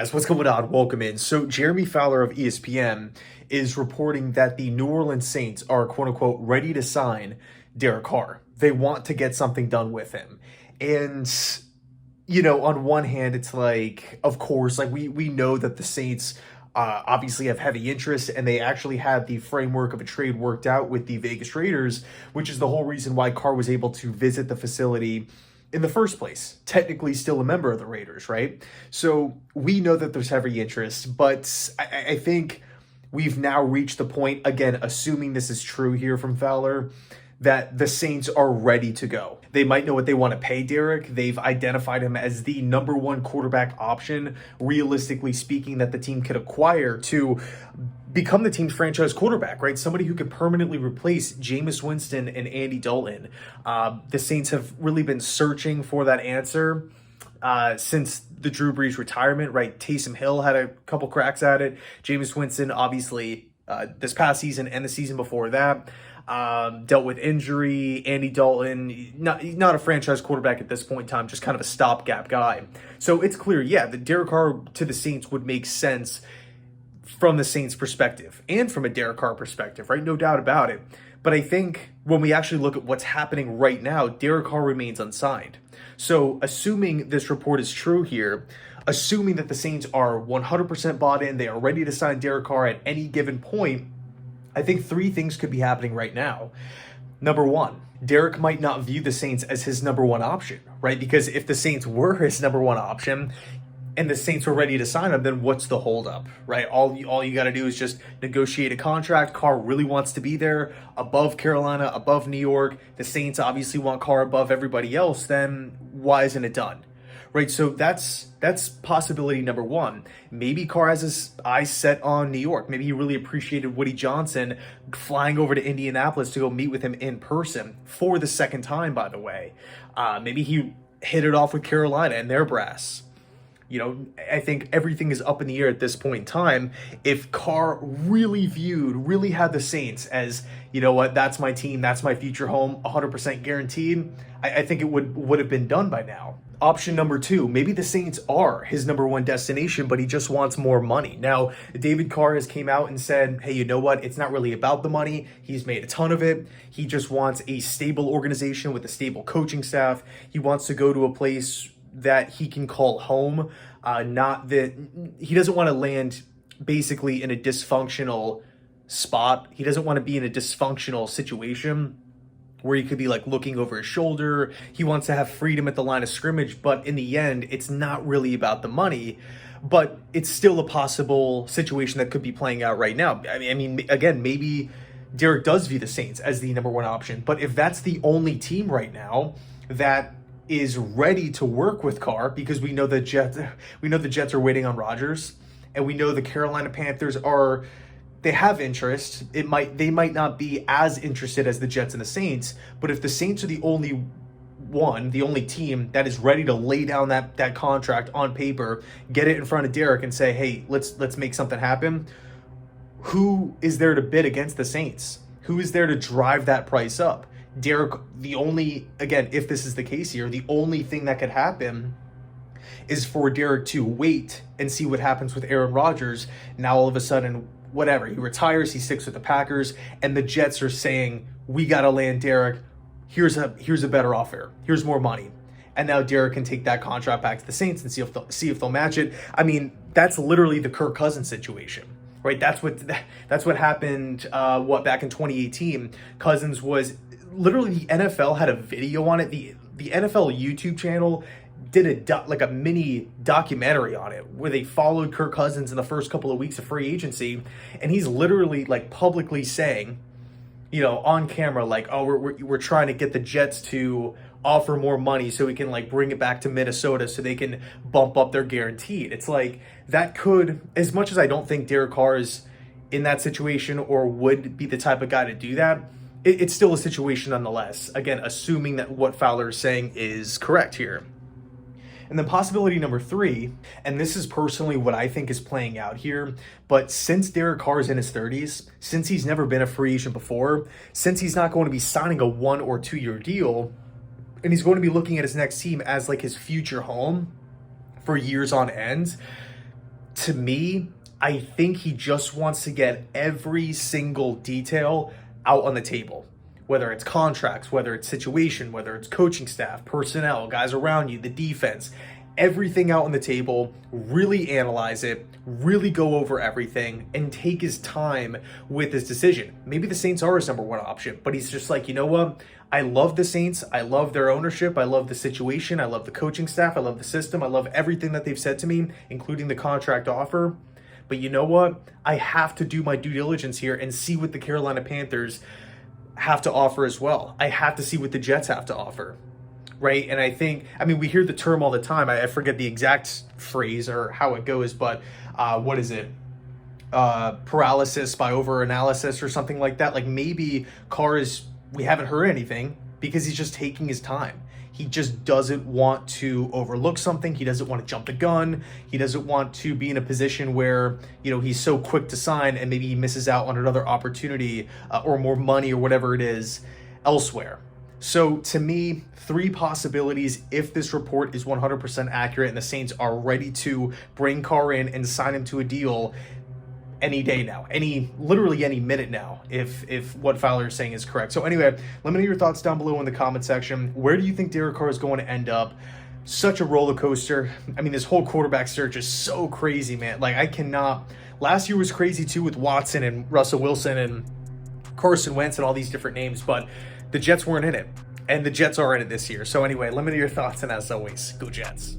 Guys, what's going on? Welcome in. So Jeremy Fowler of ESPN is reporting that the New Orleans Saints are quote unquote ready to sign Derek Carr. They want to get something done with him. And on one hand, it's like, of course, like we know that the Saints obviously have heavy interest, and they actually had the framework of a trade worked out with the Vegas Raiders, which is the whole reason why Carr was able to visit the facility in the first place. Technically still a member of the Raiders, right? So we know that there's heavy interest, but I think we've now reached the point, again, assuming this is true here from Fowler, that the Saints are ready to go. They might know what they want to pay Derek. They've identified him as the number one quarterback option, realistically speaking, that the team could acquire to become the team's franchise quarterback, right? Somebody who could permanently replace Jameis Winston and Andy Dalton. The Saints have really been searching for that answer since the Drew Brees retirement, right? Taysom Hill had a couple cracks at it. Jameis Winston, obviously, this past season and the season before that, dealt with injury. Andy Dalton, not a franchise quarterback at this point in time, just kind of a stopgap guy. So it's clear, yeah, that Derek Carr to the Saints would make sense from the Saints' perspective and from a Derek Carr perspective, right? No doubt about it. But I think when we actually look at what's happening right now, Derek Carr remains unsigned. So assuming this report is true here, assuming that the Saints are 100% bought in, they are ready to sign Derek Carr at any given point, I think three things could be happening right now. Number one, Derek might not view the Saints as his number one option, right? Because if the Saints were his number one option and the Saints were ready to sign him, then what's the holdup, right? All you got to do is just negotiate a contract. Carr really wants to be there above Carolina, above New York. The Saints obviously want Carr above everybody else. Then why isn't it done? Right, so that's possibility number one. Maybe Carr has his eyes set on New York. Maybe he really appreciated Woody Johnson flying over to Indianapolis to go meet with him in person for the second time, by the way. Maybe he hit it off with Carolina and their brass. I think everything is up in the air at this point in time. If Carr really had the Saints as, you know what, that's my team, that's my future home, 100% guaranteed, I think it would have been done by now. Option number two, maybe the Saints are his number one destination, but he just wants more money. Now, David Carr has came out and said, hey, you know what? It's not really about the money. He's made a ton of it. He just wants a stable organization with a stable coaching staff. He wants to go to a place that he can call home. Not that he doesn't want to land basically in a dysfunctional spot. He doesn't want to be in a dysfunctional situation where he could be like looking over his shoulder. He wants to have freedom at the line of scrimmage, but in the end, it's not really about the money. But it's still a possible situation that could be playing out right now. I mean, again, maybe Derek does view the Saints as the number one option, but if that's the only team right now that is ready to work with Carr, because we know the Jets are waiting on Rodgers, and we know the Carolina Panthers they have interest. They might not be as interested as the Jets and the Saints, but if the Saints are the only team that is ready to lay down that contract on paper, get it in front of Derek and say, hey, let's make something happen, who is there to bid against the Saints? Who is there to drive that price up? Derek, if this is the case here, the only thing that could happen is for Derek to wait and see what happens with Aaron Rodgers. Now all of a sudden, whatever, he retires, he sticks with the Packers, and the Jets are saying, we got to land Derek. Here's a better offer. Here's more money. And now Derek can take that contract back to the Saints and see if they'll match it. I mean, that's literally the Kirk Cousins situation, right? That's what happened back in 2018. Cousins was literally, the NFL had a video on it. The NFL YouTube channel did a mini documentary on it where they followed Kirk Cousins in the first couple of weeks of free agency, and he's literally like publicly saying, on camera, like, oh, we're trying to get the Jets to offer more money so we can like bring it back to Minnesota so they can bump up their guaranteed. It's like that could, as much as I don't think Derek Carr is in that situation or would be the type of guy to do that, it's still a situation nonetheless. Again, assuming that what Fowler is saying is correct here. And then possibility number three, and this is personally what I think is playing out here, but since Derek Carr is in his 30s, since he's never been a free agent before, since he's not going to be signing a 1 or 2 year deal, and he's going to be looking at his next team as like his future home for years on end, To me, I think he just wants to get every single detail out on the table. Whether it's contracts, whether it's situation, whether it's coaching staff, personnel, guys around you, the defense, everything out on the table, really analyze it, really go over everything, and take his time with his decision. Maybe the Saints are his number one option, but he's just like, you know what? I love the Saints. I love their ownership. I love the situation. I love the coaching staff. I love the system. I love everything that they've said to me, including the contract offer. But you know what? I have to do my due diligence here and see what the Carolina Panthers have to offer as well. I have to see what the Jets have to offer, right? And I think, I mean, we hear the term all the time. I forget the exact phrase or how it goes, but what is it? Paralysis by over-analysis or something like that. Like maybe Carr we haven't heard anything because he's just taking his time. He just doesn't want to overlook something. He doesn't want to jump the gun. He doesn't want to be in a position where, you know, he's so quick to sign and maybe he misses out on another opportunity or more money or whatever it is elsewhere. So to me, 3 possibilities if this report is 100% accurate and the Saints are ready to bring Carr in and sign him to a deal any day now, literally any minute now, if what Fowler is saying is correct. So anyway, let me know your thoughts down below in the comment section. Where do you think Derek Carr is going to end up? Such a roller coaster. I mean, this whole quarterback search is so crazy, man. Like, I cannot. Last year was crazy too with Watson and Russell Wilson and Carson Wentz and all these different names, but the Jets weren't in it, and the Jets are in it this year. So anyway, let me know your thoughts, and as always, go Jets.